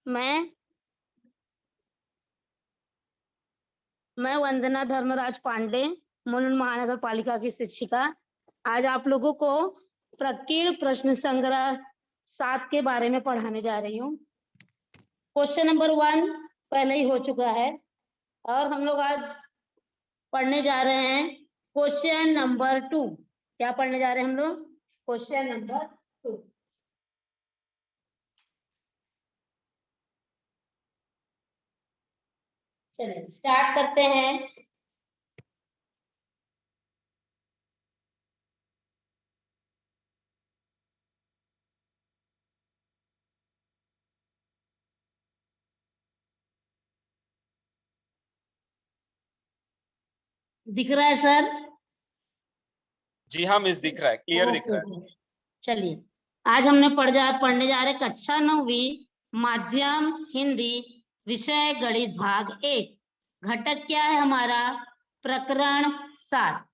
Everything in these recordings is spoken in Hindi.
मैं मैं वंदना धर्मराज पांडे, मुलुंड महानगर पालिका की शिक्षिका, आज आप लोगों को प्रकीर्ण प्रश्न संग्रह 7 के बारे में पढ़ाने जा रही हूँ। क्वेश्चन नंबर 1 पहले ही हो चुका है और हम लोग आज पढ़ने जा रहे हैं क्वेश्चन नंबर 2। क्या पढ़ने जा रहे हैं हम लोग? Question number 2। चलिए स्टार्ट करते हैं। दिख रहा है सर? जी हाँ मिस, दिख रहा है, क्लियर दिख रहा है। चलिए आज हमने पढ़ने जा रहे कक्षा 9वीं माध्यम हिंदी विषय गणित भाग 1। घटक क्या है हमारा? प्रकरण 7।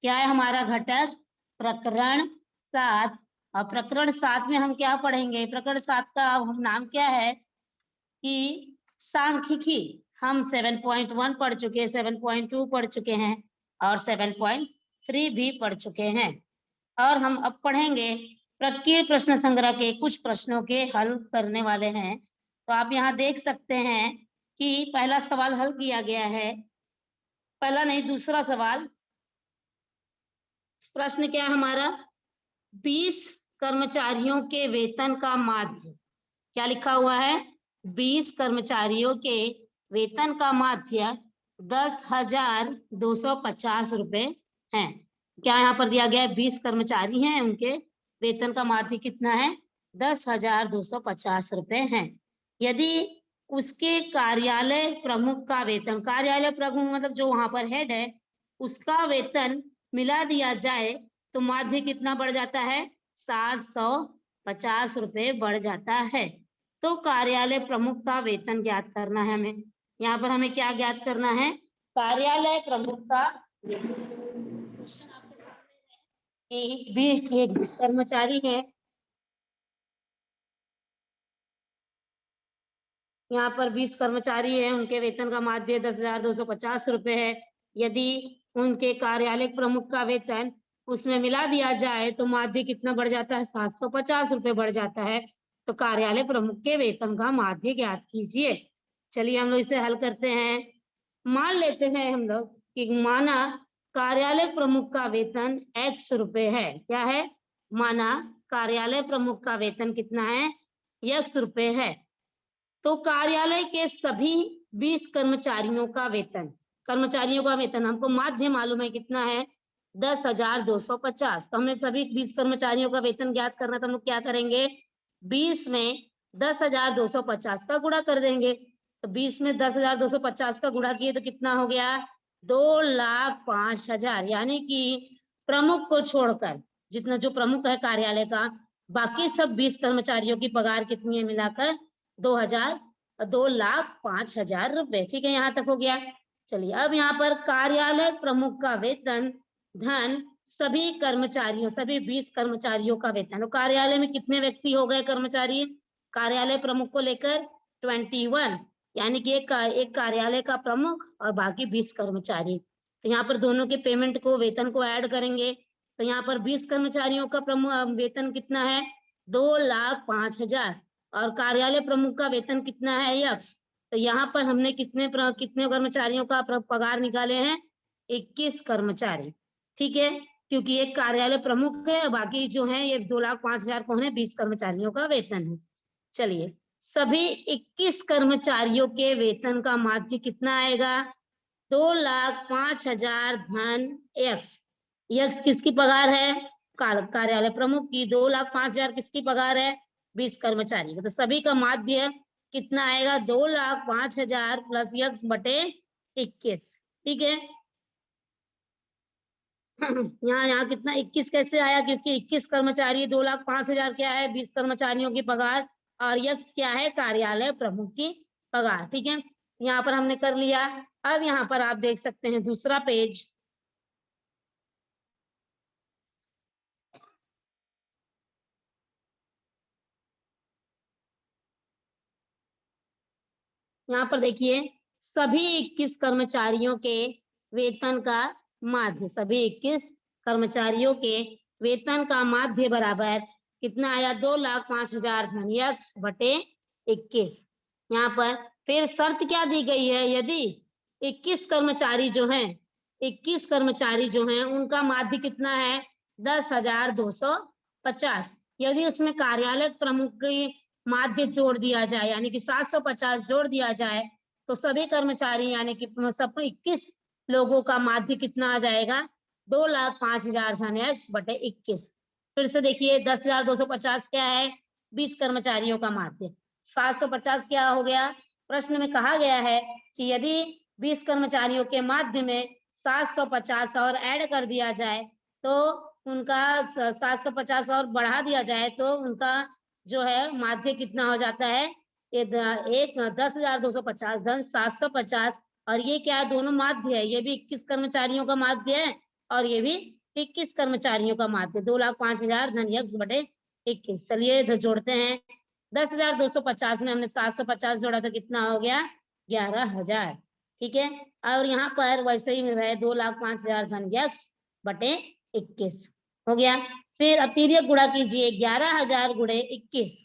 क्या है हमारा घटक? प्रकरण 7। और प्रकरण 7 में हम क्या पढ़ेंगे? प्रकरण 7 का नाम क्या है कि सांख्यिकी। हम 7.1 पढ़ चुके हैं, 7.2 पढ़ चुके हैं और 7.3 भी पढ़ चुके हैं। और हम अब पढ़ेंगे प्रकीर्ण प्रश्न संग्रह के कुछ प्रश्नों के हल करने वाले हैं। तो आप यहाँ देख सकते हैं कि पहला सवाल हल किया गया है। पहला नहीं, दूसरा सवाल। प्रश्न क्या है हमारा? 20 कर्मचारियों के वेतन का माध्य। क्या लिखा हुआ है? 20 कर्मचारियों के वेतन का माध्य 10,250 रुपए है। क्या यहाँ पर दिया गया है? 20 कर्मचारी हैं, उनके वेतन का माध्य कितना है? 10,250 रुपए है। यदि उसके कार्यालय प्रमुख का वेतन, कार्यालय प्रमुख मतलब जो वहां पर हेड है, उसका वेतन मिला दिया जाए तो माध्य कितना बढ़ जाता है? 750 रुपए बढ़ जाता है। तो कार्यालय प्रमुख का वेतन ज्ञात करना है हमें। यहाँ पर हमें क्या ज्ञात करना है? कार्यालय प्रमुख का क्वेश्चन आपके सामने है। एक कर्मचारी है, यहाँ पर 20 कर्मचारी है, उनके वेतन का माध्य 10,250 रुपए है। यदि उनके कार्यालय प्रमुख का वेतन उसमें मिला दिया जाए तो माध्य कितना बढ़ जाता है? 750 रुपए बढ़ जाता है। तो कार्यालय प्रमुख के वेतन का माध्य ज्ञात कीजिए। चलिए हम लोग इसे हल करते हैं। मान लेते हैं हम लोग कि माना कार्यालय प्रमुख का वेतन x रुपए है। क्या है? माना कार्यालय प्रमुख का वेतन कितना है? x रुपए है। तो कार्यालय के सभी 20 कर्मचारियों का वेतन, हमको माध्य मालूम है कितना है? 10,250। तो हमें सभी 20 कर्मचारियों का वेतन ज्ञात करना, तो हम लोग क्या करेंगे? 20 में 10,250 का गुणा कर देंगे। तो 20 में 10,250 का गुणा किए तो कितना हो गया? 2,05,000। यानी कि प्रमुख को छोड़कर जितना जो प्रमुख है कार्यालय का, बाकी सब 20 कर्मचारियों की पगार कितनी है मिलाकर? 2,05,000 रुपए। ठीक है, यहाँ तक हो गया। चलिए अब यहाँ पर कार्यालय प्रमुख का वेतन धन सभी कर्मचारियों, सभी 20 कर्मचारियों का वेतन। तो कार्यालय में कितने व्यक्ति हो गए कर्मचारी कार्यालय प्रमुख को लेकर? 21। यानी कि एक कार्यालय का प्रमुख और बाकी 20 कर्मचारी। तो यहाँ पर दोनों के पेमेंट को, वेतन को ऐड करेंगे। तो यहाँ पर 20 कर्मचारियों का प्रमुख वेतन कितना है? 2,05,000। और कार्यालय प्रमुख का वेतन कितना है? x। तो यहाँ पर हमने कितने कर्मचारियों का पगार निकाले हैं? 21 कर्मचारी। ठीक है, क्योंकि एक कार्यालय प्रमुख है, बाकी जो है ये 2,05,000 कौन है? 20 कर्मचारियों का वेतन है। चलिए सभी 21 कर्मचारियों के वेतन का माध्य कितना आएगा? 2,05,000 धन x। x किसकी पगार है? कार्यालय प्रमुख की। 2,05,000 किसकी पगार है? 20 कर्मचारी। तो सभी का माध्य कितना आएगा? 2,05,000 प्लस x बटे 21। ठीक है, यहाँ कितना 21 कैसे आया? क्योंकि 21 कर्मचारी, 2,05,000 क्या है? 20 कर्मचारियों की पगार, और x क्या है? कार्यालय प्रमुख की पगार। ठीक है, यहाँ पर हमने कर लिया। अब यहाँ पर आप देख सकते हैं दूसरा पेज। यहाँ पर देखिए सभी 21 कर्मचारियों के वेतन का माध्य, सभी 21 कर्मचारियों के वेतन का माध्य बराबर कितना आया 2,05,000 धन x बटे 21। यहाँ पर फिर शर्त क्या दी गई है, यदि 21 कर्मचारी जो हैं 21 कर्मचारी जो हैं उनका माध्य कितना है 10,250, यदि उसमें कार्यालय प्रमुख की माध्य जोड़ दिया जाए यानी कि 750 जोड़ दिया जाए तो सभी कर्मचारी यानी कि सब 21 लोगों का माध्य कितना आ जाएगा 2,05,000 धन x बटे 21। फिर से देखिए 10,250 क्या है 20 कर्मचारियों का माध्य, 750 क्या हो गया, प्रश्न में कहा गया है कि यदि 20 कर्मचारियों के माध्य में 750 और ऐड कर दिया जाए तो उनका 750 और बढ़ा दिया जाए तो उनका जो है माध्य कितना हो जाता है, ये 10,250 धन 750, और ये क्या है दोनों माध्य है, ये भी 21 कर्मचारियों का माध्य है और ये भी 21 कर्मचारियों का माध्य 2,05,000 धन x बटे 21। चलिए इधर जोड़ते हैं, 10,250 में हमने 750 जोड़ा तो कितना हो गया 11,000, ठीक है। और यहाँ पर वैसे ही है 2,05,000 धन x बटे 21 हो गया। फिर अतिरिक्त गुणा कीजिए 11,000 गुणे 21,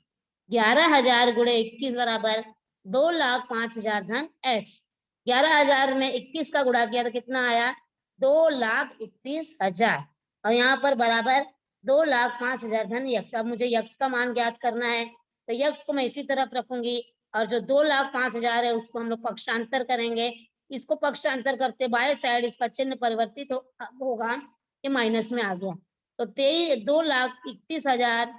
11,000 गुणे 21 बराबर 2,05,000 धन x। 11,000 में 21 का गुणा किया तो कितना आया 2,31,000 और यहाँ पर बराबर 2,05,000 धन x। अब मुझे x का मान ज्ञात करना है तो x को मैं इसी तरफ रखूंगी और जो 2,05,000 है उसको हम लोग पक्षांतर करेंगे, इसको पक्षांतर करते बाएं साइड इसका चिन्ह परिवर्तित होगा, ये माइनस में आ गया तो 2,31,000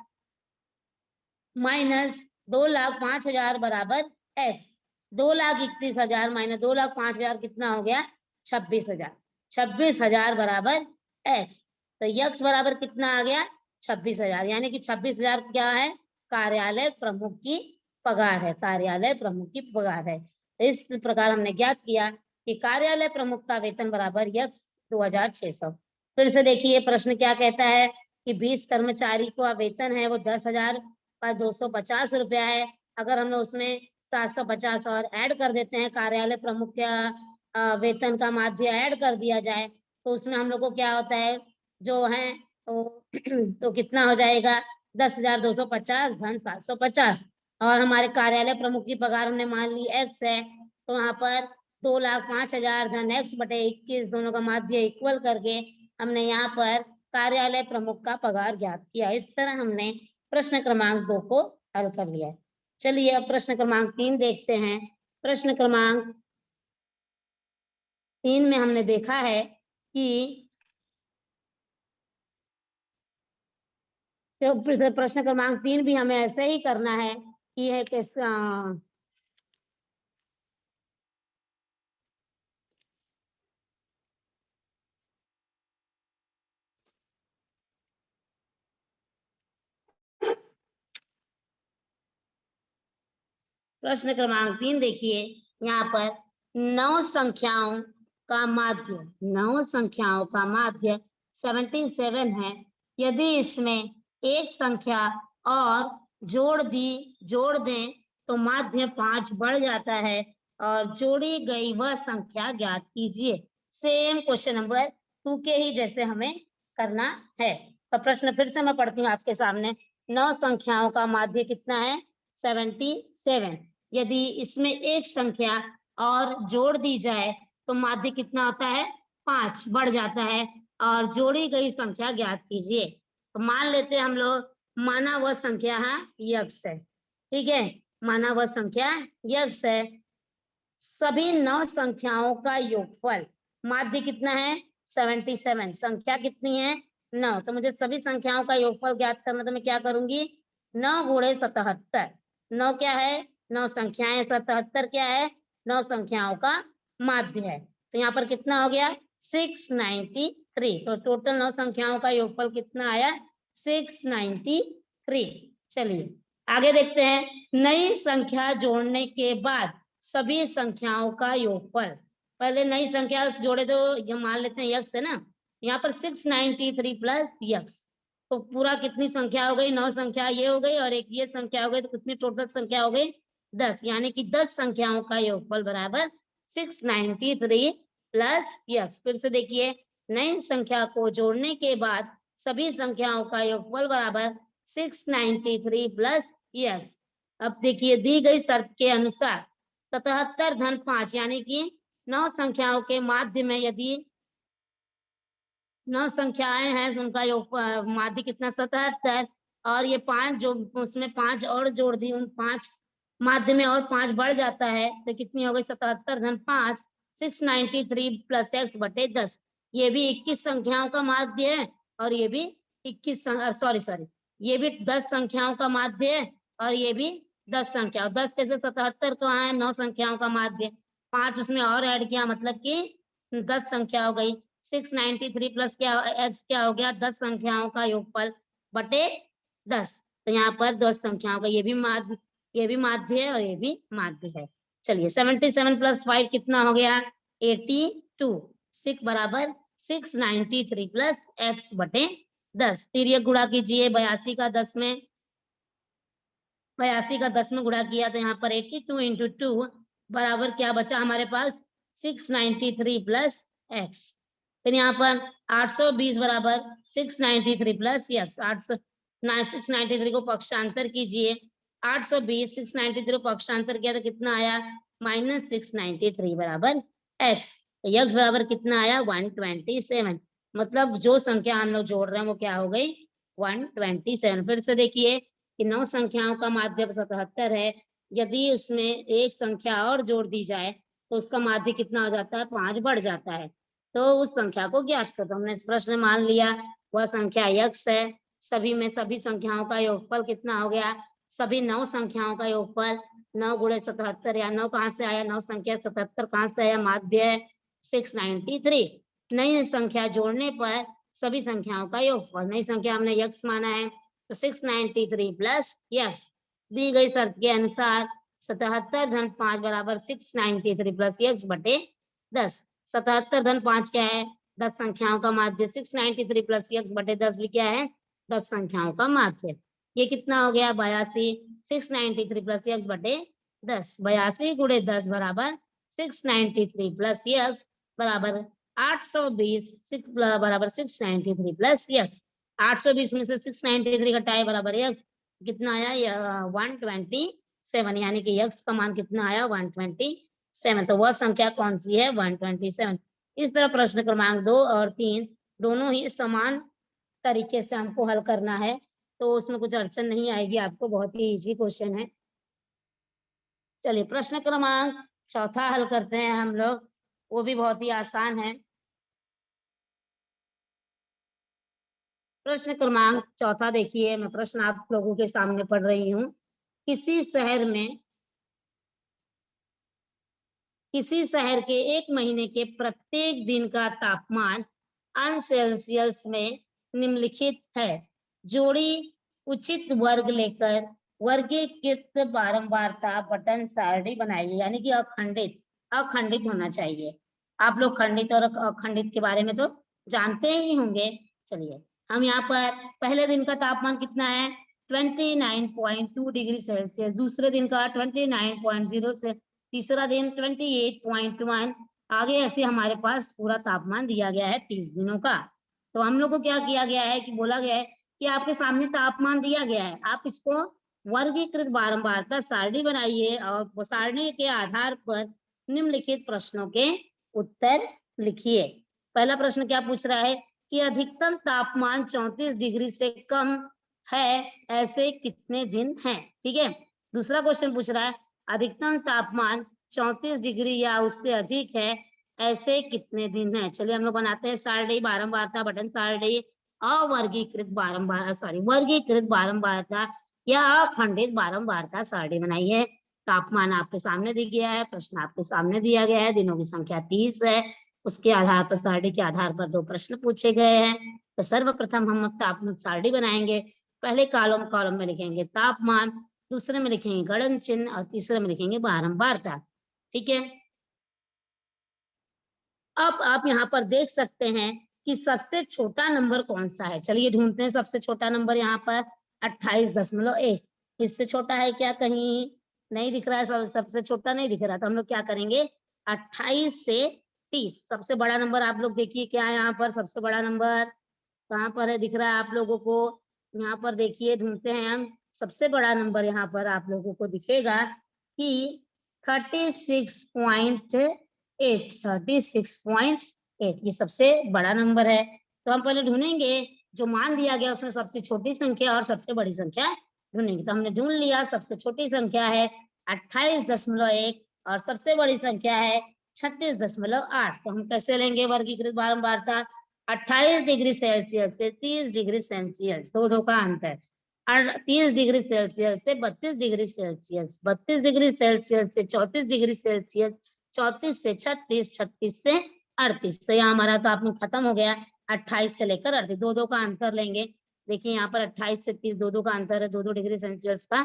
माइनस 2,05,000 बराबर x। 2,31,000 माइनस 2,05,000 कितना हो गया 26,000, 26,000 बराबर x। तो x बराबर कितना आ गया 26,000, यानी कि 26,000 क्या है कार्यालय प्रमुख की पगार है, कार्यालय प्रमुख की पगार है। तो इस प्रकार हमने ज्ञात किया कि कार्यालय प्रमुख का वेतन बराबर x 2,600। फिर से देखिए प्रश्न क्या कहता है कि 20 कर्मचारी का वेतन है वो 10,250 रुपया है, अगर हमने उसमें 750 और ऐड कर देते हैं, कार्यालय प्रमुख का वेतन का माध्य ऐड कर दिया जाए तो उसमें हम लोग को क्या होता है जो है तो कितना हो जाएगा 10,250 धन 750, और हमारे कार्यालय प्रमुख की पगार हमने मान ली x है तो वहां पर 2,05,000 धन x बटे 21 दोनों का माध्य इक्वल करके हमने यहाँ पर कार्यालय प्रमुख का पगार ज्ञात किया। इस तरह हमने प्रश्न क्रमांक 2 को हल कर लिया। चलिए अब प्रश्न क्रमांक 3 देखते हैं। प्रश्न क्रमांक 3 में हमने देखा है कि तो प्रश्न क्रमांक 3 भी हमें ऐसे ही करना है कि है कि प्रश्न क्रमांक 3 देखिए यहाँ पर 9 संख्याओं का माध्य, 9 संख्याओं का माध्य 77 है, यदि इसमें एक संख्या और जोड़ दें तो माध्य 5 बढ़ जाता है और जोड़ी गई वह संख्या ज्ञात कीजिए। सेम क्वेश्चन नंबर 2 के ही जैसे हमें करना है। तो प्रश्न फिर से मैं पढ़ती हूँ आपके सामने। 9 संख्याओं का माध्य कितना है 77, यदि इसमें एक संख्या और जोड़ दी जाए तो माध्य कितना होता है 5 बढ़ जाता है और जोड़ी गई संख्या ज्ञात कीजिए। तो मान लेते हैं हम लोग माना वह संख्या है x है, ठीक है, माना वह संख्या x है, सभी 9 संख्याओं का योगफल माध्य कितना है 77, संख्या कितनी है 9, तो मुझे सभी संख्याओं का योगफल ज्ञात करना तो मैं क्या करूंगी 9 गुणे 77, 9 क्या है 9 संख्याएं, 77 क्या है 9 संख्याओं का माध्य है, तो यहाँ पर कितना हो गया 693, तो टोटल 9 संख्याओं का योगफल कितना आया 693। चलिए आगे देखते हैं, नई संख्या जोड़ने के बाद सभी संख्याओं का योगफल, पहले नई संख्या जोड़े तो ये मान लेते हैं x है ना, यहाँ पर 693 प्लस x, तो पूरा कितनी संख्या हो गई 9 संख्या ये हो गई और एक ये संख्या हो गई, तो कितनी टोटल संख्या हो गई 10, यानी कि 10 संख्याओं का योगफल बराबर 693 प्लस x। फिर से देखिए, नई संख्या को जोड़ने के बाद सभी संख्याओं का योगफल बराबर 693 प्लस x। अब देखिए, दी गई शर्त के अनुसार 77 धन 5, यानी कि 9 संख्याओं के माध्य में यदि 9 संख्याएं हैं, उनका योग माध्य कितना 77, और ये 5 जो उसमें 5 और जोड़ दी, उन 5 माध्य में और 5 बढ़ जाता है, तो कितनी हो गई 77 धन 5 693 प्लस x बटे 10। ये भी 21 संख्याओं का माध्य है और ये भी 21 सॉरी ये भी 10 संख्याओं का माध्य है और ये भी 10 संख्या। 10 कैसे 77 कहाँ है, 9 संख्याओं का माध्य, 5 उसमें और ऐड किया, मतलब कि 10 संख्या हो गई। 693 प्लस क्या x क्या हो गया, 10 संख्याओं का योगफल बटे 10। तो यहाँ पर 10 संख्याओं का ये भी माध्य है और ये भी माध्य है। चलिए 77 प्लस 5 कितना हो गया 82। 6 बराबर 693 प्लस x बटे 10। तिर्यक गुणा कीजिए, 82 का 10 में 82 में गुणा किया तो यहाँ पर 82 इंटू 2 बराबर क्या बचा हमारे पास 693 प्लस x। फिर यहाँ पर 820 बराबर 693 प्लस x। 693 को पक्षांतर कीजिए, 820 693 को पक्षांतर किया तो कितना आया माइनस 693 बराबर x। तो x बराबर कितना आया 127। मतलब जो संख्या हम लोग जोड़ रहे हैं वो क्या हो गई 127। फिर से देखिए कि 9 संख्याओं का माध्य 77 है, यदि उसमें एक संख्या और जोड़ दी जाए तो उसका माध्य कितना हो जाता है 5 बढ़ जाता है। तो उस संख्या को ज्ञात करो। तो हमने इस प्रश्न में मान लिया वह संख्या x है। सभी में सभी संख्याओं का योगफल कितना हो गया, सभी 9 संख्याओं का योगफल 9 गुणे 77, या 9 कहाँ से आया 9 संख्या 77 कहाँ से आया, माध्य है 693। नई संख्या जोड़ने पर सभी संख्याओं का योगफल, नई संख्या हमने x माना है तो 693 प्लस x। दी गई शर्त के अनुसार 77 धन 5 बराबर 693 प्लस x बटे 10। 77 धन 5 क्या है 10 संख्याओं का माध्य, 693 प्लस x बटे 10 भी क्या है 10 संख्याओं का माध्य। ये कितना हो गया 82। 693 प्लस x बटे 10, 82 गुणे 10 बराबर 693 प्लस x बराबर 820 बराबर 693 प्लस x। 820 में से 693 घटाए बराबर x कितना आया 127, यानी कि x का मान कितना आया 127। तो वह संख्या कौन सी है 127। इस तरह प्रश्न क्रमांक 2 और 3 दोनों ही समान तरीके से हमको हल करना है, तो उसमें कुछ अड़चन नहीं आएगी आपको, बहुत ही इजी क्वेश्चन है। चलिए प्रश्न क्रमांक 4 हल करते हैं हम लोग, वो भी बहुत ही आसान है। प्रश्न क्रमांक 4 देखिए, मैं प्रश्न आप लोगों के सामने पढ़ रही हूँ। किसी शहर के 1 महीने के प्रत्येक दिन का तापमान सेल्सियस में निम्नलिखित है। जोड़ी उचित वर्ग लेकर वर्गीकृत बारंबारता बटन सारणी बनाइए, यानी कि अखंडित होना चाहिए। आप लोग खंडित और अखंडित के बारे में तो जानते ही होंगे। चलिए हम यहाँ पर पहले दिन का तापमान कितना है 29.2 डिग्री सेल्सियस, दूसरे दिन का 29.0 से, तीसरा दिन 28.1, आगे ऐसे हमारे पास पूरा तापमान दिया गया है 30 दिनों का। तो हम लोग को क्या किया गया है कि बोला गया है कि आपके सामने तापमान दिया गया है, आप इसको वर्गीकृत बारंबारता सारणी बनाइए और सारणी के आधार पर निम्नलिखित प्रश्नों के उत्तर लिखिए। पहला प्रश्न क्या पूछ रहा है कि अधिकतम तापमान 34 डिग्री से कम है ऐसे कितने दिन हैं। ठीक है, दूसरा क्वेश्चन पूछ रहा है अधिकतम तापमान 34 डिग्री या उससे अधिक है ऐसे कितने दिन हैं। चलिए हम लोग बनाते हैं सारणी बारंबारता बटन सारणी वर्गीकृत बारंबारता या अखंडित बारंबारता सारणी बनाइए। तापमान आपके सामने दिया गया है, प्रश्न आपके सामने दिया गया है, दिनों की संख्या 30 है, उसके आधार पर सारणी के आधार पर 2 प्रश्न पूछे गए हैं। तो सर्वप्रथम हम तापमान सारणी बनाएंगे। पहले कॉलम में लिखेंगे तापमान, दूसरे में लिखेंगे गणन चिन्ह और तीसरे में लिखेंगे बारंबारता। ठीक है, अब आप यहाँ पर देख सकते हैं कि सबसे छोटा नंबर कौन सा है। चलिए ढूंढते हैं सबसे छोटा नंबर यहाँ पर 28.1। इससे छोटा है क्या कहीं नहीं दिख रहा है, सबसे छोटा नहीं दिख रहा, तो हम लोग क्या करेंगे 28 से 30। सबसे बड़ा नंबर आप लोग देखिए क्या है यहाँ पर, सबसे बड़ा नंबर कहाँ पर है, दिख रहा है आप लोगों को? यहाँ पर देखिए, ढूंढते हैं हम। सबसे बड़ा नंबर यहाँ पर आप लोगों को दिखेगा कि 36.8, 36.8 ये सबसे बड़ा नंबर है। तो हम पहले ढूंढेंगे जो मान दिया गया उसमें सबसे छोटी संख्या और सबसे बड़ी संख्या ढूंढेंगे। तो हमने ढूंढ लिया, सबसे छोटी संख्या है 28.1 और सबसे बड़ी संख्या है 36.8। तो हम कैसे लेंगे वर्गीकृत बारंबारता? 28 डिग्री सेल्सियस से 30 डिग्री सेल्सियस, दो का अंतर, और 30 डिग्री सेल्सियस से 32 डिग्री सेल्सियस, 32 डिग्री सेल्सियस से 34 डिग्री सेल्सियस, 34 से 36, 36 से 38। तो यहाँ हमारा तो आपने खत्म हो गया। 28 से लेकर 38, दो का अंतर लेंगे। देखिए यहाँ पर 28 से 30 दो का अंतर है, 2 डिग्री सेल्सियस का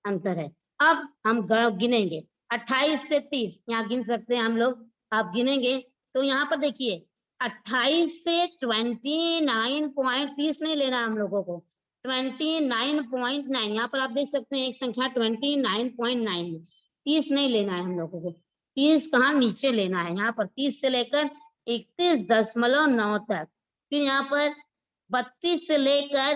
अंतर है। अब हम गिनेंगे 28 से 30, यहाँ गिन सकते हैं हम लोग। आप गिनेंगे तो यहाँ पर देखिए 28 से 29.30 नहीं लेना हम लोगों को, 29.9। यहाँ पर आप देख सकते हैं एक संख्या 29.9, 30 नहीं लेना है हम लोगों को। 30 कहाँ, नीचे लेना है। यहाँ पर 30 से लेकर 31.9 तक, फिर यहाँ पर 32 से लेकर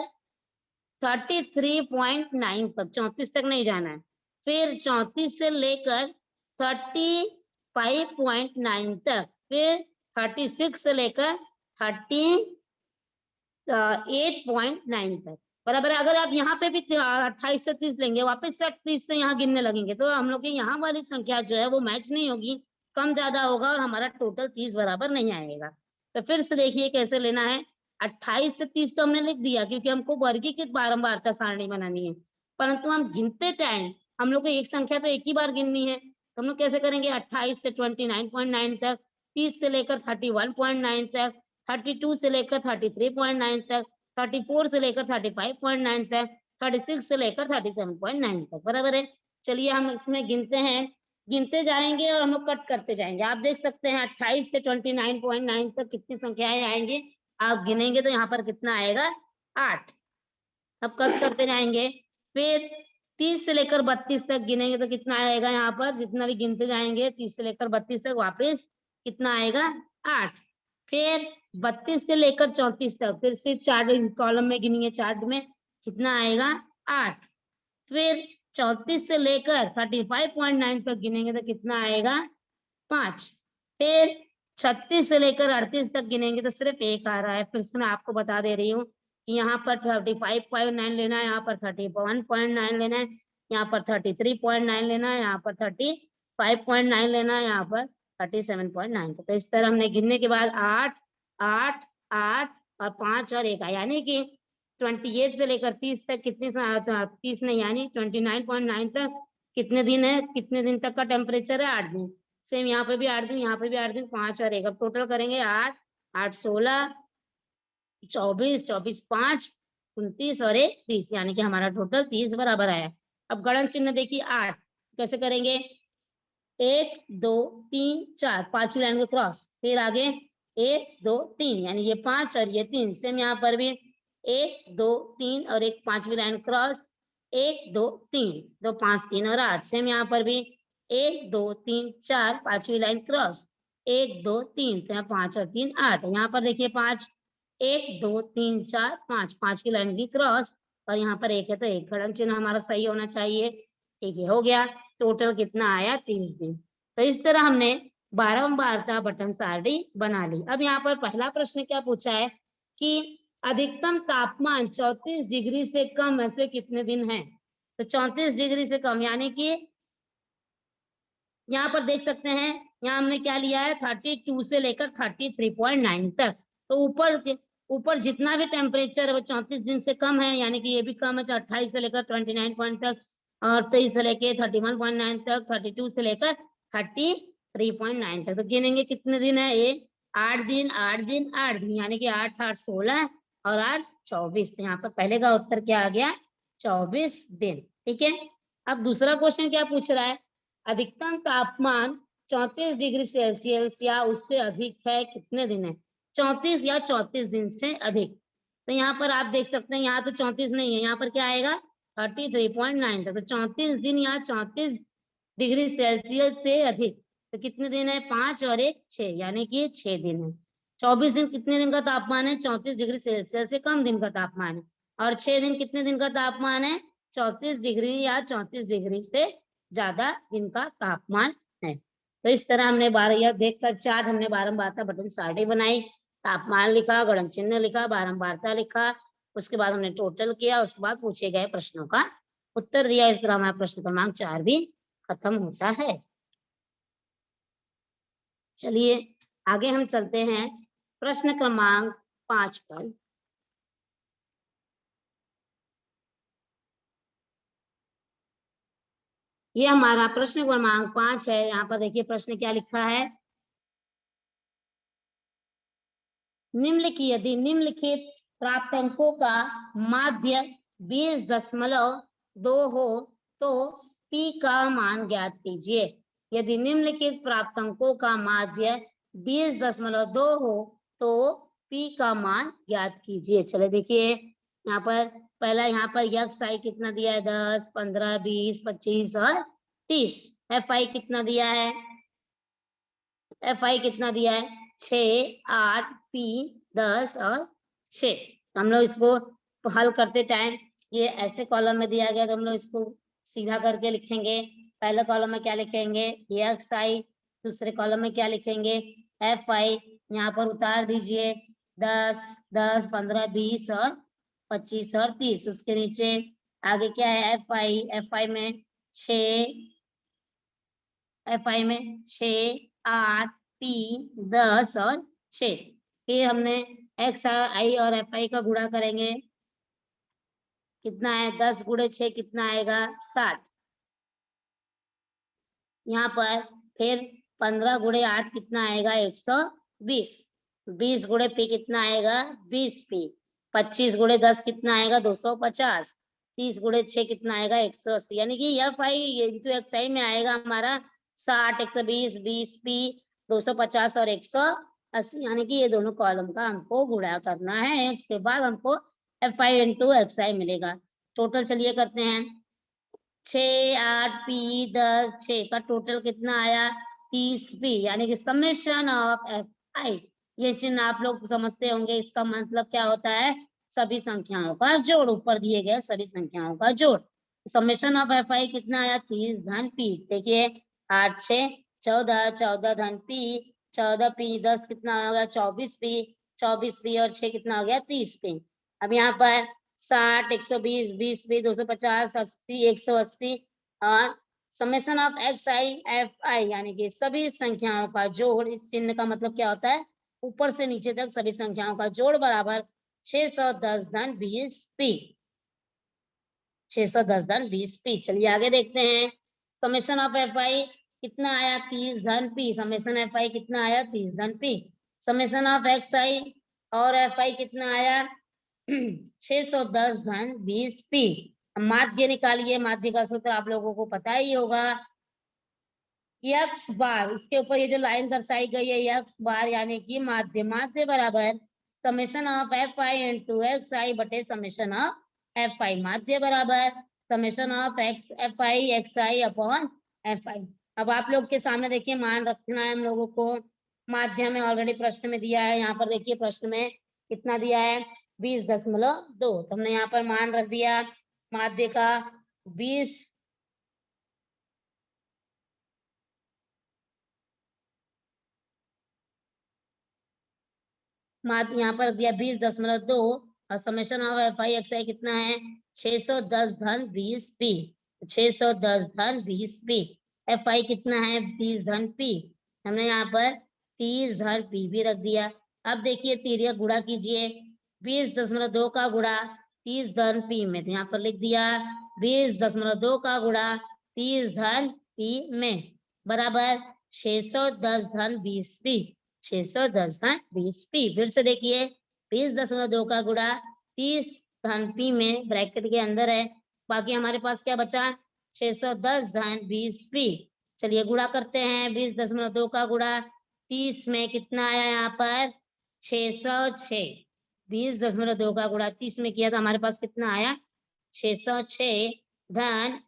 33.9 तक, 34 तक नहीं जाना है। फिर 34 से लेकर 35.9 तक, फिर 36 से लेकर 38.9 तक, बराबर है। अगर आप यहाँ पे भी 28 से 30 लेंगे, वापस से 30 से यहाँ गिनने लगेंगे, तो हम लोग की यहाँ वाली संख्या जो है वो मैच नहीं होगी, कम ज्यादा होगा और हमारा टोटल 30 बराबर नहीं आएगा। तो फिर से देखिए कैसे लेना है। 28 से 30 तो हमने लिख दिया क्योंकि हमको वर्गीकृत बारंबारता सारणी बनानी है, परंतु हम गिनते टाइम हम लोग को एक संख्या तो एक ही बार गिननी है। तो हम लोग कैसे करेंगे, 28 से 29.9 तक, 30 से लेकर 31.9 तक, 32 से लेकर 33.9 तक, 34 से लेकर 35.9 तक, 36 से लेकर 37.9 तक, बराबर है। चलिए हम इसमें गिनते हैं, गिनते जाएंगे और हम लोग कट करते जाएंगे। आप देख सकते हैं 28 से 29.9 तक कितनी संख्याएं आएंगी, आप गिनेंगे तो यहाँ पर कितना आएगा, 8। अब कट करते जाएंगे। फिर 30 से लेकर 32 तक गिनेंगे तो कितना आएगा, यहाँ पर जितना भी गिनते जाएंगे 30 से लेकर 32 तक वापस कितना आएगा, 8। फिर 32 से लेकर 34 तक, फिर से चार्ट कॉलम में गिनेंगे, चार्ट में कितना आएगा, 8। फिर 34 से लेकर 35.9 तक गिनेंगे तो कितना आएगा, 5। फिर 36 से लेकर 38 तक गिनेंगे तो सिर्फ 1 आ रहा है। फिर से मैं आपको बता दे रही हूँ कि यहाँ पर 35.9 लेना है, यहाँ पर 31.9 लेना है, यहाँ पर 33.9 लेना है, यहाँ पर 35.9 लेना है, यहाँ पर 37.9। तो इस तरह हमने गिनने के बाद 8, 8, 8 और 5 और 1 यानी कि 28 से लेकर 30 तक कितने, 30 नहीं यानी 29.9 तक कितने दिन है, कितने दिन तक का टेम्परेचर है, 8 दिन। सेम यहाँ पे भी 8 दिन, यहाँ पे भी 8 दिन, 5 और 1। अब टोटल करेंगे 8, 8, 16, 24, 24, 5, 29 और 1, 30, यानी कि हमारा टोटल 30 बराबर आया। अब गणन चिन्ह देखिए 8 कैसे करेंगे, 1, 2, 3, 4, 5वीं लाइन को क्रॉस, फिर आगे 1, 2, 3, यानी ये 5 और ये 3। सेम यहाँ पर भी 1, 2, 3 और एक 5वीं लाइन क्रॉस, 1, 2, 3, 2, 5, 3 और 8। सेम यहाँ पर भी 1, 2, 3, 4, 5वीं लाइन क्रॉस, 1, 2, 3, तो यहाँ 5 और 3, 8। यहाँ पर देखिए 5, 1, 2, 3, 4, 5, 5 की लाइन की क्रॉस और यहाँ पर 1 है तो 1, गणन चिन्ह हमारा सही होना चाहिए। ठीक है, हो गया। टोटल कितना आया, 30 दिन। तो इस तरह हमने बारंबारता बटन सारणी बना ली। अब यहाँ पर पहला प्रश्न क्या पूछा है कि अधिकतम तापमान 34 डिग्री से कम ऐसे कितने दिन है। तो 34 डिग्री से कम यानी कि यहाँ पर देख सकते हैं, यहाँ हमने क्या लिया है 32 से लेकर 33.9 तक। तो ऊपर जितना भी टेम्परेचर है वो 34 दिन से कम है, यानी कि ये भी कम है। 28 से लेकर 29 पॉइंट तक और 23 से लेकर 31.9 तक, 32 से लेकर 33.9 तक। तो गिनेंगे कितने दिन है ये, 8 दिन, 8 दिन, 8 दिन, यानी कि 8, 8, 16 और 8, 24। तो यहाँ पर पहले का उत्तर क्या आ गया, 24 दिन। ठीक है। अब दूसरा क्वेश्चन क्या पूछ रहा है, अधिकतम तापमान 34 डिग्री सेल्सियस या उससे अधिक है कितने दिन है, 34 या 34 दिन से अधिक। तो यहाँ पर आप देख सकते हैं, यहाँ तो 34 नहीं है, यहाँ पर क्या आएगा 33.9 तक। तो 34 दिन या 34 डिग्री सेल्सियस से अधिक। तो कितने दिन है? 5 और 1 6, यानी कि 6 दिन है। 24 दिन कितने दिन का तापमान है? 34 डिग्री सेल्सियस से कम दिन का तापमान है। और 6 दिन कितने दिन का तापमान है? 34 डिग्री या 34 डिग्री से ज्यादा दिन का तापमान है। तो इस तरह हमने यह देखकर चार्ट हमने बारंबारता बटन सारणी बनाई, तापमान लिखा, गणन चिन्ह लिखा, बारंबारता लिखा, उसके बाद हमने टोटल किया, उसके बाद पूछे गए प्रश्नों का उत्तर दिया। इस तरह हमारा प्रश्न क्रमांक 4 भी खत्म होता है। चलिए आगे हम चलते हैं प्रश्न क्रमांक 5 पर। ये हमारा प्रश्न क्रमांक 5 है। यहाँ पर देखिए प्रश्न क्या लिखा है। निम्नलिखित यदि निम्नलिखित प्राप्तांकों का माध्य 20.2 हो तो P का मान ज्ञात कीजिए। यदि निम्नलिखित प्राप्तांकों का माध्य 20.2 हो तो P का मान ज्ञात कीजिए। चले देखिए यहाँ पर पहला यहाँ पर यक्स आई कितना दिया है? 10, 15, 20, 25 और 30। एफ आई कितना दिया है? एफ आई कितना दिया है? 6, 8, पी 10 और 6। हम लोग इसको हल करते टाइम ये ऐसे कॉलम में दिया गया तो हम लोग इसको सीधा करके लिखेंगे। पहले कॉलम में क्या लिखेंगे? एक्स आई। दूसरे कॉलम में क्या लिखेंगे? F I. यहाँ पर उतार दीजिए 10, 10, 15, 20 और 25 और 30। उसके नीचे आगे क्या है? F I. एफ आई में 6, एफ आई में 6, 8, पी 10 और 6। फिर हमने एक्स आई और एफ आई का गुणा करेंगे। कितना है? 10 गुणे 6 कितना आएगा? 60। यहाँ पर फिर 15 गुणे 8 कितना आएगा? 120। 20 गुणे पी कितना आएगा? 20 पी। 25 गुणे 10 कितना आएगा? 250। 30 गुणे 6 कितना आएगा? 180। यानी कि एफ आई इंटू एक्स आई में आएगा हमारा 60, 120, 20 पी, 250 और 180। यानी कि ये दोनों कॉलम का हमको गुणा करना है। उसके बाद हमको एफ आई इंटू एक्स आई मिलेगा। टोटल चलिए करते हैं। 6, 8 पी 10 6 का टोटल कितना आया? 30 पी। यानी कि समेशन ऑफ एफ आई। ये चिन्ह आप लोग समझते होंगे। इसका मतलब क्या होता है? सभी संख्याओं का जोड़, ऊपर दिए गए सभी संख्याओं का जोड़। समेशन ऑफ एफ आई कितना आया? 30 धन पी। देखिए 8, 6, 14, 14 धन पी, 14 पी 10 कितना हो गया? 24 पी, 24 पी और 6 कितना हो गया? 30 पी। अब यहाँ पर 60, 120, 20 पी, 250, 80, 180 और summation of x I F I यानी कि सभी संख्याओं का जोड़। इस चिन्ह का मतलब क्या होता है? ऊपर से नीचे तक सभी संख्याओं का जोड़ बराबर 610 धन 20 पी। 610 धन 20 पी। चलिए आगे देखते हैं। समेशन ऑफ एफ आई कितना आया? 30 धन पी। समेशन एफ आई कितना आया? 30 धन पी। समेशन ऑफ एक्स आई और एफ आई कितना आया? 610 धन 20 पी। माध्य निकालिए। माध्य का सूत्र आप लोगों को पता ही होगा। यक्स बार, इसके ऊपर ये जो लाइन दर्शाई गई है यक्स बार यानी कि माध्य। माध्य बराबर summation of F I into X I बटे समेशन ऑफ एफ आई। माध्य बराबर summation of X F I X I upon F I. अब आप लोग के सामने देखिए मान रखना है हम लोगों को। माध्य में ऑलरेडी प्रश्न में दिया है। यहाँ पर देखिए प्रश्न में कितना दिया है? 20.2। तो हमने यहाँ पर मान रख दिया माध्य का 20। यहाँ पर दिया 20.2 और summation of F I X I कितना है? 610 धन 20 पी। 610 धन 20 पी। एफ आई कितना है? 30 धन पी। हमने यहाँ पर 30 धन पी भी रख दिया। अब देखिए तिर्यक गुणा कीजिए। 20.2 का गुणा 30 धन पी में, तो यहाँ पर लिख दिया 20.2 का गुणा 30 धन पी में बराबर 610 धन 20 पी। 610 धन 20 पी। फिर से देखिए 20.2 का गुणा 30 धन पी में ब्रैकेट के अंदर है। बाकी हमारे पास क्या बचा? 610 धन 20 पी। चलिए गुणा करते हैं। 20.2 का गुणा 30 में कितना आया? यहाँ पर 606। 20.2 का गुणा 30 में किया था, हमारे पास कितना आया? 606 धन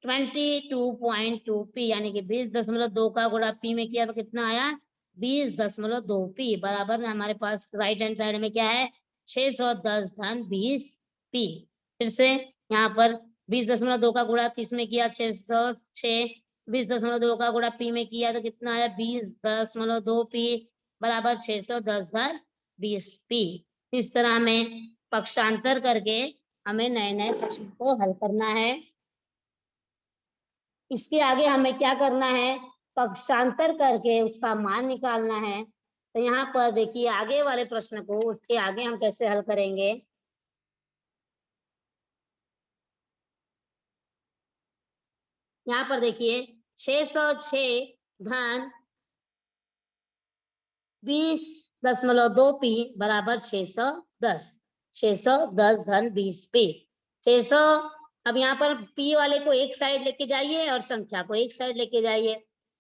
22.2 पी, यानी कि 20.2 का गुणा पी में किया तो कितना आया 20.2 पी बराबर हमारे पास राइट हैंड साइड में क्या है 610 धन 20 पी। फिर से यहाँ पर 20.2 का गुणा किस में किया 606, 20.2 का गुणा पी में किया तो कितना आया 20.2 पी बराबर 610 धन 20 पी। इस तरह हमें पक्षांतर करके हमें नए नए प्रश्न को हल करना है। इसके आगे हमें क्या करना है पक्षांतर करके उसका मान निकालना है। तो यहाँ पर देखिए आगे वाले प्रश्न को उसके आगे हम कैसे हल करेंगे। यहाँ पर देखिए 606 धन 20.2 पी बराबर 610, 610 धन 20 पी 600। अब यहाँ पर पी वाले को एक साइड लेके जाइए और संख्या को एक साइड लेके जाइए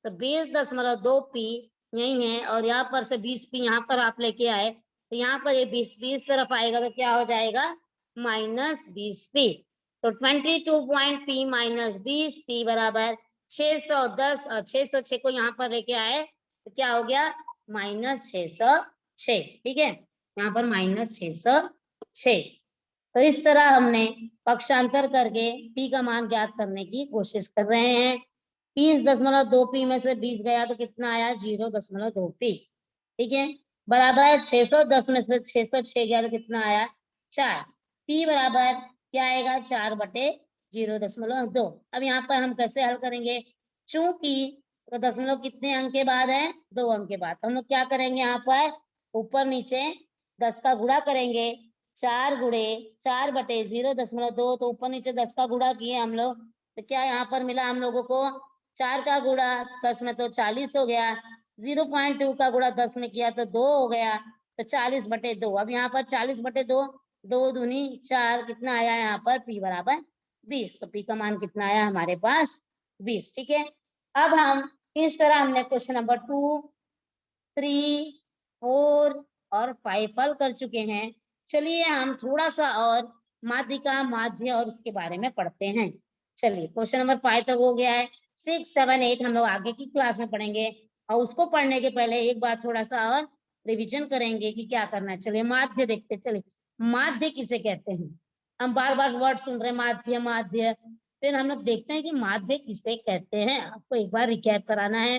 तो 20.2 पी यही है और यहाँ पर से 20 पी यहाँ पर आप लेके आए तो यहाँ पर ये 20 तरफ आएगा तो क्या हो जाएगा -20 पी। तो 22 पी माइनस 20 पी बराबर 610 और 606 को यहाँ पर लेके आए तो क्या हो गया -606। ठीक है यहाँ पर -606। तो इस तरह हमने पक्षांतर करके पी का मान ज्ञात करने की कोशिश कर रहे हैं। 20.2 पी में से 20 गया तो कितना आया 0.2 पी। ठीक है बराबर 610 में से 606 गया तो कितना आया 4 पी बराबर क्या आएगा 4/0.2। अब यहाँ पर हम कैसे हल करेंगे चूंकि तो दशमलव कितने अंक के बाद है 2 अंक के बाद तो हम लोग क्या करेंगे यहाँ पर ऊपर नीचे 10 का गुणा करेंगे 4 गुणे 4/0.2 तो ऊपर नीचे 10 का गुणा किए हम लोग तो क्या यहाँ पर मिला हम लोगों को 4 का गुणा 10 में तो 40 हो गया 0.2 का गुणा 10 में किया तो 2 हो गया तो 40/2। अब यहाँ पर 40/2 2 दूनी 4 कितना आया यहाँ पर पी बराबर 20 तो पी का मान कितना आया हमारे पास 20। ठीक है अब हम इस तरह हमने क्वेश्चन नंबर 2, 3, 4 और 5 हल कर चुके हैं। चलिए हम थोड़ा सा और माध्यिका माध्य और उसके बारे में पढ़ते हैं। चलिए क्वेश्चन नंबर 5 तक हो गया है 6, 7, 8 हम लोग आगे की क्लास में पढ़ेंगे और उसको पढ़ने के पहले एक बार थोड़ा सा और रिवीजन करेंगे कि क्या करना है। चलिए माध्य देखते चलिए माध्य किसे कहते हैं। हम बार बार वर्ड सुन रहे हैं माध्य माध्य फिर हम लोग देखते हैं कि माध्य किसे कहते हैं। आपको एक बार रिकैप कराना है।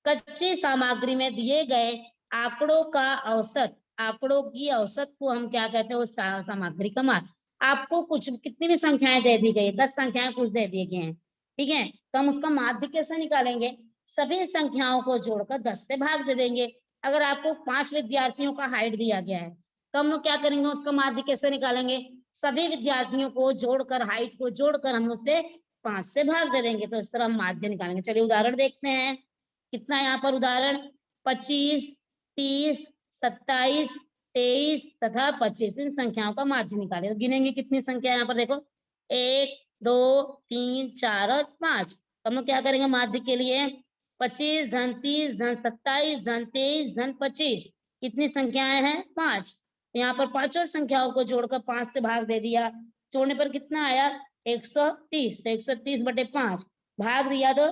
कच्ची सामग्री में दिए गए आंकड़ों का औसत आंकड़ों की औसत को हम क्या कहते हैं उस सामग्री का मान। आपको कुछ कितनी भी संख्याएं दे दी गई 10 संख्याएं कुछ दे दिए गए हैं। ठीक है तो हम उसका माध्य कैसे निकालेंगे सभी संख्याओं को जोड़कर 10 से भाग दे देंगे। अगर आपको 5 विद्यार्थियों का हाइट दिया गया है तो हम लोग क्या करेंगे उसका माध्य कैसे निकालेंगे सभी विद्यार्थियों को जोड़कर हाइट को जोड़कर हम उससे 5 से भाग दे देंगे तो इस तरह हम माध्य निकालेंगे। चलिए उदाहरण देखते हैं कितना यहाँ पर उदाहरण 25, 30, 27, 23 तथा 25 इन संख्याओं का माध्य निकाले तो गिनेंगे कितनी संख्या यहाँ पर देखो 1, 2, 3, 4 और 5। तो हम लोग क्या करेंगे माध्य के लिए 25 धन 30 धन 27 धन 23 धन 25 कितनी संख्याएं हैं 5। यहाँ पर पांचों संख्याओं को जोड़कर 5 से भाग दे दिया जोड़ने पर कितना आया 130 तो 130/5 भाग दिया तो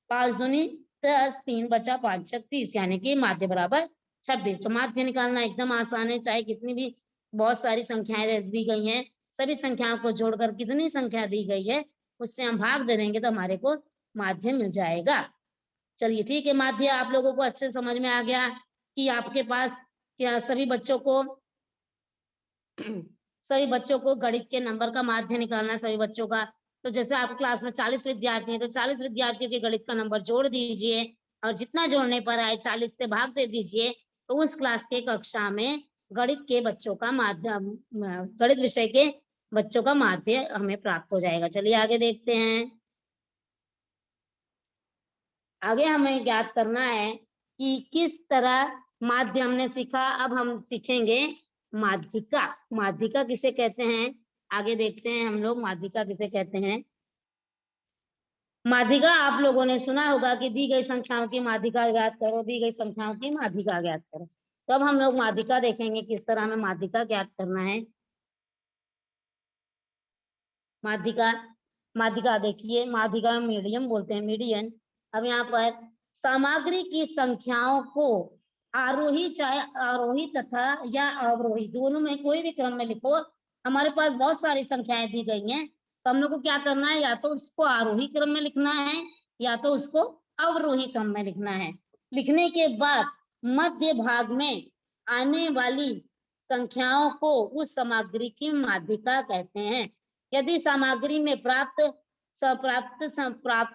5 दूनी 10 3 बचा 5 36 यानी कि माध्य बराबर 26। तो माध्य निकालना एकदम आसान है चाहे कितनी भी बहुत सारी संख्याएं दी गई हैं सभी संख्याओं को जोड़कर कितनी संख्या दी गई है उससे हम भाग दे देंगे तो हमारे को माध्य मिल जाएगा। चलिए ठीक है माध्य आप लोगों को अच्छे समझ में आ गया कि आपके पास क्या सभी बच्चों को गणित के नंबर का माध्य निकालना है सभी बच्चों का। तो जैसे आप क्लास में 40 विद्यार्थी हैं तो 40 विद्यार्थियों के गणित का नंबर जोड़ दीजिए और जितना जोड़ने पर आए 40 से भाग दे दीजिए तो उस क्लास के कक्षा में गणित के बच्चों का माध्यम गणित विषय के बच्चों का माध्य हमें प्राप्त हो जाएगा। चलिए आगे देखते हैं। आगे हमें ज्ञात करना है कि किस तरह माध्य हमने सीखा। अब हम सीखेंगे माध्यिका। माध्यिका किसे कहते हैं आगे देखते हैं हम लोग माध्यिका किसे कहते हैं। माध्यिका आप लोगों ने सुना होगा कि दी गई संख्याओं की माध्यिका ज्ञात करो दी गई संख्याओं की माध्यिका ज्ञात करो। तो अब हम लोग माध्यिका देखेंगे किस तरह हमें माध्यिका ज्ञात करना है। माध्यिका माध्यिका देखिए, माध्यिका मीडियम बोलते हैं, मीडियन। अब यहाँ पर सामग्री की संख्याओं को आरोही चाहे आरोही तथा या अवरोही दोनों में कोई भी क्रम में लिखो। हमारे पास बहुत सारी संख्याएं दी गई हैं, तो हम लोग को क्या करना है, या तो उसको आरोही क्रम में लिखना है या तो उसको अवरोही क्रम में लिखना है। लिखने के बाद मध्य भाग में आने वाली संख्याओं को उस सामग्री की माध्यिका कहते हैं। यदि सामग्री में प्राप्त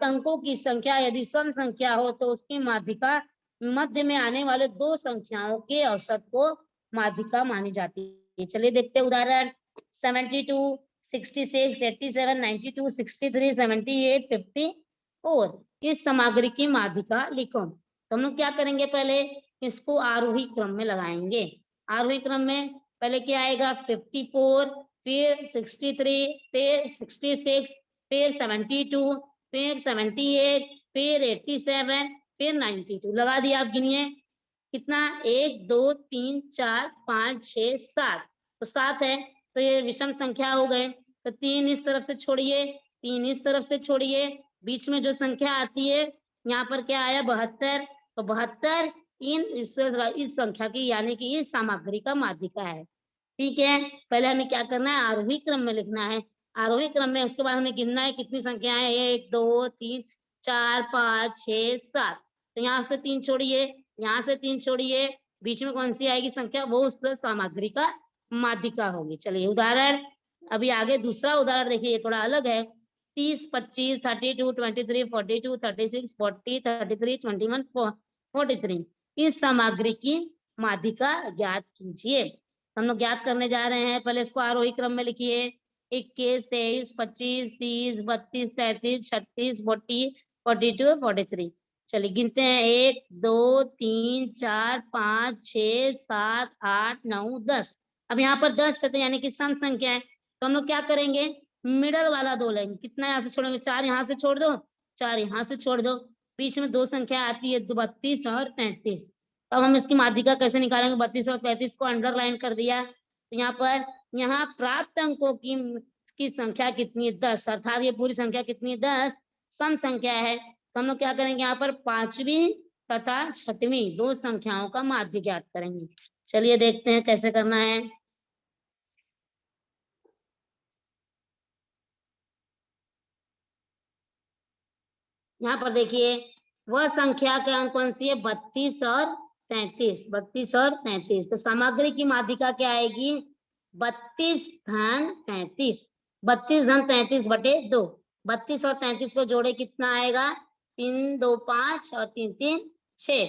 अंकों की संख्या यदि सम संख्या हो तो उसकी माध्यिका मध्य में आने वाले दो संख्याओं के औसत को माध्यिका मानी जाती है। चलिए देखते हैं उदाहरण। 72, 66, 87, 92, 63, 78, 54 इस सामग्री की माध्यिका लिखो। तो हम लोग क्या करेंगे, पहले इसको आरोही क्रम में लगाएंगे। आरोही क्रम में पहले क्या आएगा, 54, फिर 63, फिर 66, फिर 72, फिर 78, फिर 87, फिर 92। लगा दिया, आप गिनिए कितना, 1 2 3 4 5 6 7, तो 7 है। तो ये विषम संख्या हो गए। तो 3 इस तरफ से छोड़िए, 3 इस तरफ से छोड़िए, बीच में जो संख्या आती है यहाँ पर क्या आया, 72। तो 72 इस संख्या की यानी कि इस सामग्री का माध्यिका है। ठीक है, पहले हमें क्या करना है, आरोही क्रम में लिखना है। आरोही क्रम में उसके बाद हमें गिनना है कितनी संख्या है, 1 2 3 4 5 6 7। तो यहाँ से 3 छोड़िए, यहाँ से 3 छोड़िए, बीच में कौन सी आएगी संख्या, वो उस सामग्री का माध्यिका होगी। चलिए उदाहरण, अभी आगे दूसरा उदाहरण देखिए, ये थोड़ा अलग है। 30, 25, 32, 23, 42, 36, 40, 33, 21, 43 इस सामग्री की माध्यिका ज्ञात कीजिए। हम लोग ज्ञात करने जा रहे हैं। पहले इसको आरोही क्रम में लिखिए, 21, 23, 25, 30, 32, 33, 36, 40, 42, 43। चलिए गिनते हैं, 1 2 3 4 5 6 7 8 9 10। अब यहाँ पर 10 है, तो यानी कि सम संख्या है। तो हम लोग क्या करेंगे, मिडल वाला 2 लेंगे। कितना यहाँ से छोड़ेंगे, 4 यहाँ से छोड़ दो, 4 यहाँ से छोड़ दो, बीच में 2 संख्या आती है, 32 और 33। अब हम इसकी माध्यिका कैसे निकालेंगे, 32 और 35 को अंडरलाइन कर दिया। तो यहाँ पर यहाँ प्राप्त अंकों की संख्या कितनी है, 10, अर्थात ये पूरी संख्या कितनी है, 10 सम संख्या है। तो हम लोग क्या करेंगे, यहाँ पर पांचवी तथा छठवीं दो संख्याओं का माध्य ज्ञात करेंगे। चलिए देखते हैं कैसे करना है। यहाँ पर देखिए, वह संख्या के अंक कौन सी है, 32 और 33, 32 और 33। तो सामग्री की माध्यिका क्या आएगी, 32 धन 33, 32 धन 33 बटे 2। 32 और 33 को जोड़े कितना आएगा, 3 2 5 और 3 3 6।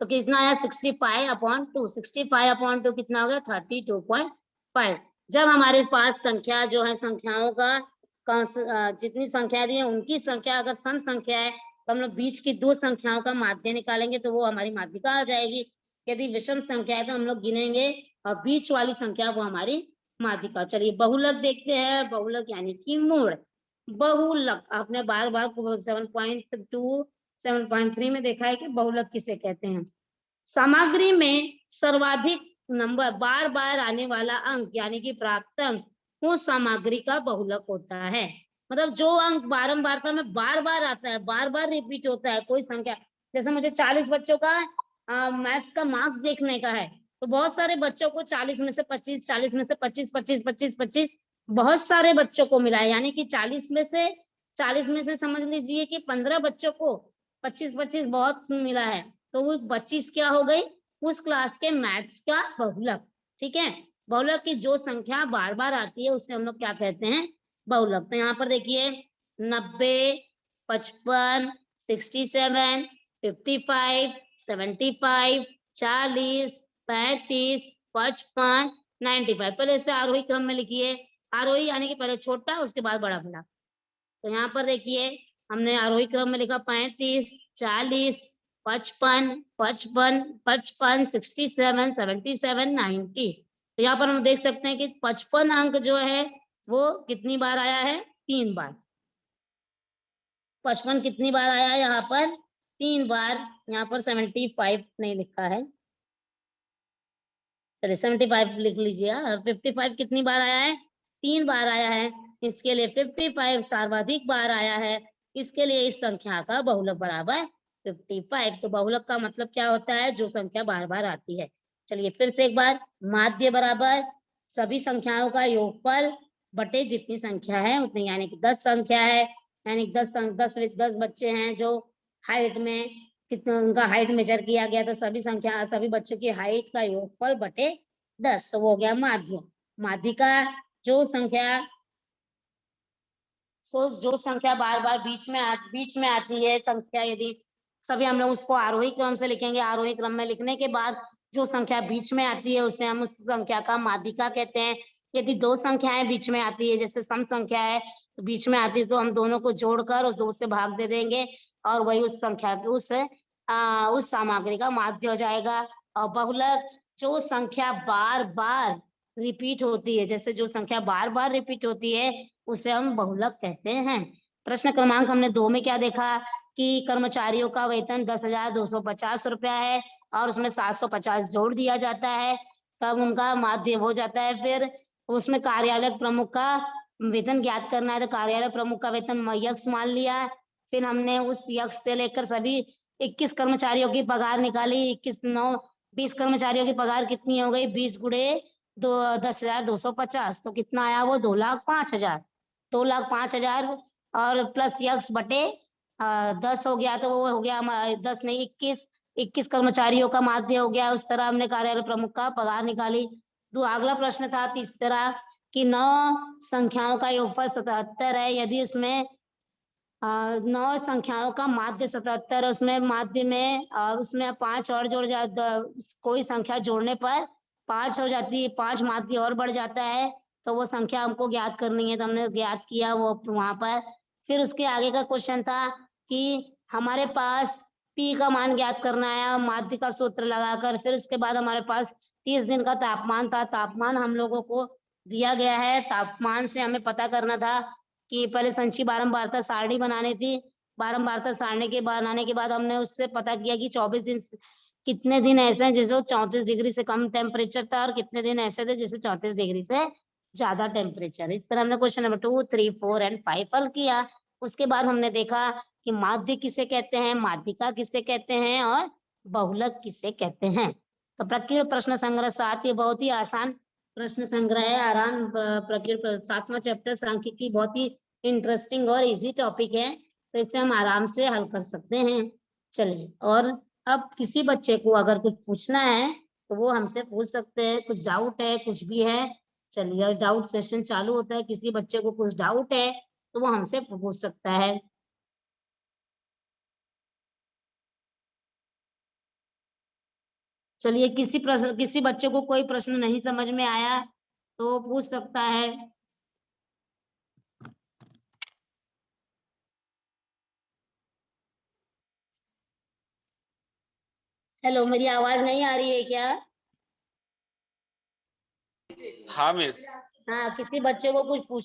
तो कितना आया, 65/2। 65/2 कितना हो गया, 32.5। जब हमारे पास संख्या जो है, संख्याओं का जितनी संख्या दी है उनकी संख्या अगर सम संख्या है, तो हम लोग बीच की दो संख्याओं का माध्य निकालेंगे, तो वो हमारी माध्यिका आ जाएगी। यदि विषम संख्या है तो हम लोग गिनेंगे और बीच वाली संख्या वो हमारी माध्यिका। चलिए बहुलक देखते हैं। बहुलक यानी कि मूल। बहुलक आपने बार बार 7.2 7.3 में देखा है कि बहुलक किसे कहते हैं। सामग्री में सर्वाधिक नंबर बार बार आने वाला अंक यानी कि प्राप्त अंक उस सामग्री का बहुलक होता है। मतलब जो अंक बारंबारता में बार बार आता है, बार बार रिपीट होता है कोई संख्या। जैसे मुझे 40 बच्चों का मैथ्स का मार्क्स देखने का है, तो बहुत सारे बच्चों को 40 में से 25, 40 में से 25, 25, 25, 25 बहुत सारे बच्चों को मिला है। यानी कि 40 में से समझ लीजिए कि 15 बच्चों को 25 25 बहुत मिला है, तो वो 25 क्या हो गई, उस क्लास के मैथ्स का बहुलक। ठीक है, बहुलक की जो संख्या बार बार आती है उससे हम लोग क्या कहते हैं, बहुलक। तो यहाँ पर देखिए 90, 55, 67, 55, 75, 40, 35, 55, 95। पहले से आरोही क्रम में लिखिए। आरोही यानी कि पहले छोटा उसके बाद बड़ा बड़ा। तो यहाँ पर देखिए हमने आरोही क्रम में लिखा 35, 40, 55, 55, 55, 67, 77, 90। तो यहाँ पर हम देख सकते हैं कि 55 अंक जो है वो कितनी बार आया है, 3 बार। 55 कितनी बार आया है यहाँ पर, 3 बार। यहाँ पर 75 नहीं लिखा है, चलिए 75 लिख लीजिए। 55 कितनी बार आया है, 3 बार आया है। इसके लिए 55 सर्वाधिक बार आया है, इसके लिए इस संख्या का बहुलक बराबर 55। तो बहुलक का मतलब क्या होता है? जो संख्या बार बार आती है। चलिए फिर से एक बार, माध्य बराबर सभी संख्याओं का योगफल बटे जितनी संख्या है उतनी, यानी कि 10 संख्या है, यानी 10 बच्चे हैं जो हाइट में कितने उनका हाइट मेजर किया गया, तो सभी बच्चों की हाइट का योगफल बटे 10, तो वो हो गया माध्य। माध्य का जो संख्या जो संख्या बार बार बीच में आती है संख्या, यदि सभी हम लोग उसको आरोही क्रम से लिखेंगे, आरोही क्रम में लिखने के बाद जो संख्या बीच में आती है उसे हम उस संख्या का माध्यिका कहते हैं। यदि दो संख्याएं बीच में आती है, जैसे सम संख्या है तो बीच में आती है, तो हम दोनों को जोड़कर उस 2 से भाग दे देंगे और वही उस संख्या की उस सामग्री का माध्य हो जाएगा। और बहुलक जो संख्या बार बार रिपीट होती है, जैसे जो संख्या बार बार रिपीट होती है उसे हम बहुलक कहते हैं। प्रश्न क्रमांक हमने 2 में क्या देखा कि कर्मचारियों का वेतन 10,250 रुपया है और उसमें 750 जोड़ दिया जाता है, तब उनका माध्य हो जाता है। फिर उसमें कार्यालय प्रमुख का वेतन ज्ञात करना है, तो कार्यालय प्रमुख का वेतन यक्ष मान लिया। फिर हमने उस यक्ष से लेकर सभी 21 कर्मचारियों की पगार निकाली। 20 कर्मचारियों की पगार कितनी हो गई? 20 गुणे 10,250, तो कितना आया? वो 2,05,000। 2,05,000 और प्लस यक्स बटे 10 हो गया, तो वो हो गया 10 नहीं 21 कर्मचारियों का माध्य हो गया। उस तरह हमने कार्यालय प्रमुख का पगार निकाली। तो अगला प्रश्न था तीसरा कि 9 संख्याओं का योगफल 77 है, यदि उसमें 9 संख्याओं का माध्य 77, उसमें माध्य में उसमें 5 और जोड़ कोई संख्या जोड़ने पर 5 हो जाती है, 5 माध्य और बढ़ जाता है, तो वो संख्या हमको ज्ञात करनी है, तो हमने ज्ञात किया वो वहां पर। फिर उसके आगे का क्वेश्चन था कि हमारे पास पी का मान ज्ञात करना है माध्य का सूत्र लगाकर। फिर उसके बाद हमारे पास 30 दिन का तापमान था, तापमान हम लोगों को दिया गया है। तापमान से हमें पता करना था कि पहले संची बारंबारता सारणी बनानी थी। बारंबारता सारणी के बनाने के बाद हमने उससे पता किया कि 24 दिन कितने दिन ऐसे हैं जिसे 34 डिग्री से कम टेम्परेचर था और कितने दिन ऐसे थे जिसे 34 डिग्री से ज्यादा टेम्परेचर। इस तरह हमने क्वेश्चन नंबर 2, 3, 4 एंड 5 हल किया। उसके बाद हमने देखा कि माध्य किसे कहते हैं, माध्यिका किसे कहते हैं और बहुलक किसे कहते हैं। तो प्रकृति प्रश्न संग्रह 7 ये बहुत ही आसान प्रश्न संग्रह है। आराम प्रकृति 7वां चैप्टर सांख्यिकी बहुत ही इंटरेस्टिंग और इजी टॉपिक है, तो इसे हम आराम से हल कर सकते हैं। चलिए, और अब किसी बच्चे को अगर कुछ पूछना है तो वो हमसे पूछ सकते हैं, कुछ डाउट है कुछ भी है। चलिए, डाउट सेशन चालू होता है, किसी बच्चे को कुछ डाउट है तो वो हमसे पूछ सकता है। चलिए, किसी बच्चे को कोई प्रश्न नहीं समझ में आया तो पूछ सकता है। हेलो, मेरी आवाज नहीं आ रही है क्या? हाँ मिस। हाँ, किसी बच्चे को कुछ पूछ